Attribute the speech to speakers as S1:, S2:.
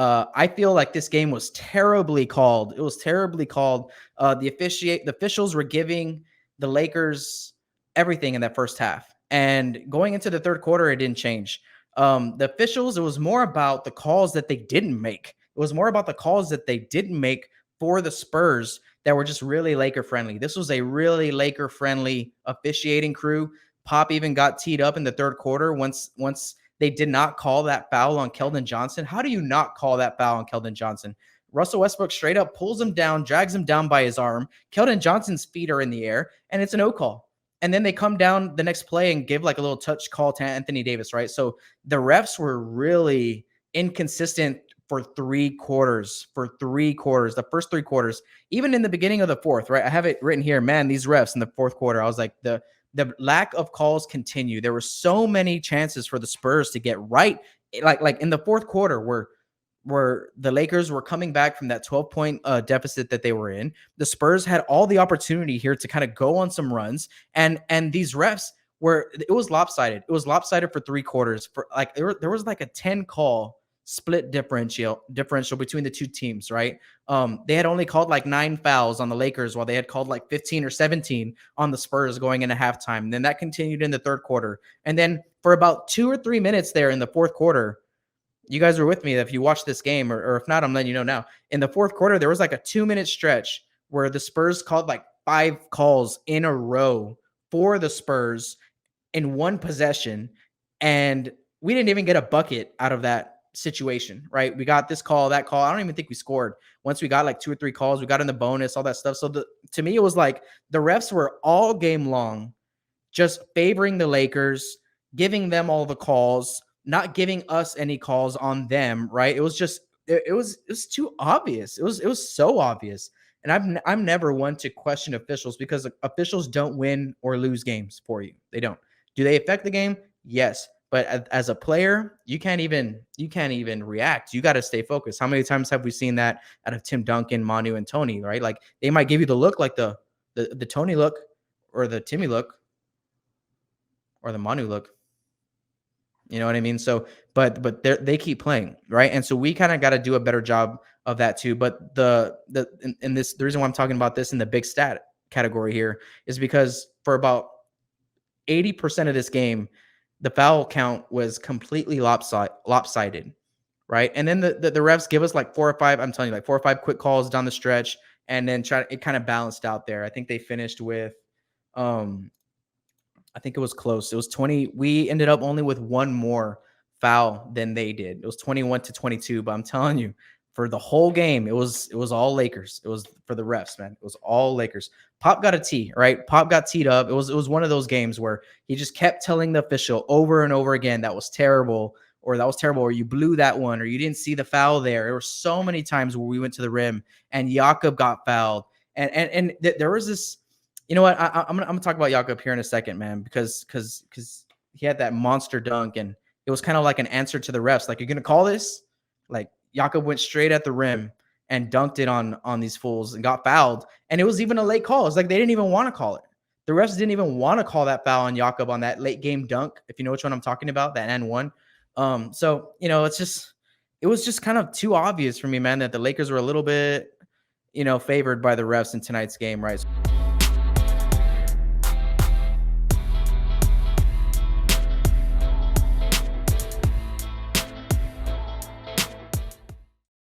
S1: I feel like this game was terribly called. It was terribly called. The officials were giving the Lakers everything in that first half, and going into the third quarter, it didn't change. The officials, it was more about the calls that they didn't make. It was more about the calls that they didn't make for the Spurs that were just really Laker friendly. This was a really Laker friendly officiating crew. Pop even got teed up in the third quarter once they did not call that foul on Keldon Johnson. How do you not call that foul on Keldon Johnson? Russell Westbrook straight up pulls him down, drags him down by his arm. Keldon Johnson's feet are in the air, and it's a no call. And then they come down the next play and give like a little touch call to Anthony Davis, right? So the refs were really inconsistent for 3 quarters. The first 3 quarters, even in the beginning of the fourth, right? I have it written here. Man, these refs in the fourth quarter, I was like, the lack of calls continue. There were so many chances for the Spurs to get right, like in the fourth quarter, where the Lakers were coming back from that 12-point deficit that they were in. The Spurs had all the opportunity here to kind of go on some runs, and these refs it was lopsided. It was lopsided for 3 quarters. For like there was like a 10 call split differential between the two teams, right? They had only called like 9 fouls on the Lakers, while they had called like 15 or 17 on the Spurs going into halftime. And then that continued in the third quarter. And then for about 2 or 3 minutes there in the fourth quarter, you guys were with me if you watched this game, or if not, I'm letting you know now. In the fourth quarter, there was like a 2-minute stretch where the Spurs called like 5 calls in a row for the Spurs in one possession. And we didn't even get a bucket out of that situation, right? We got this call, that call. I don't even think we scored. Once we got like 2 or 3 calls, we got in the bonus, all that stuff. So to me, it was like the refs were all game long just favoring the Lakers, giving them all the calls, not giving us any calls on them, right? It was just it was too obvious. It was so obvious. And I'm never one to question officials, because officials don't win or lose games for you. They don't. Do they affect the game? Yes. But as a player, you can't even react. You got to stay focused. How many times have we seen that out of Tim Duncan, Manu, and Tony, right? Like they might give you the look, like the Tony look, or the Timmy look, or the Manu look. You know what I mean? So, but they keep playing, right? And so we kind of got to do a better job of that too. But the reason why I'm talking about this in the big stat category here is because for about 80% of this game, the foul count was completely lopsided, right? And then the refs give us like 4 or 5. I'm telling you, like 4 or 5 quick calls down the stretch, and then it kind of balanced out there. I think they finished with, I think it was close. It was 20. We ended up only with 1 more foul than they did. It was 21-22. But I'm telling you, for the whole game, it was all Lakers. It was for the refs, man. It was all Lakers. Pop got a tee, right? Pop got teed up. It was one of those games where he just kept telling the official over and over again that was terrible, or that was terrible, or you blew that one, or you didn't see the foul there. There were so many times where we went to the rim and Jakob got fouled, and there was this. You know what? I'm gonna talk about Jakob here in a second, man, because he had that monster dunk, and it was kind of like an answer to the refs. Like, you're gonna call this? Like, Jakob went straight at the rim and dunked it on these fools and got fouled, and it was even a late call. It's like they didn't even want to call it. The refs didn't even want to call that foul on Jakob on that late game dunk. If you know which one I'm talking about, that N1. So you know, it was just kind of too obvious for me, man, that the Lakers were a little bit, favored by the refs in tonight's game, right?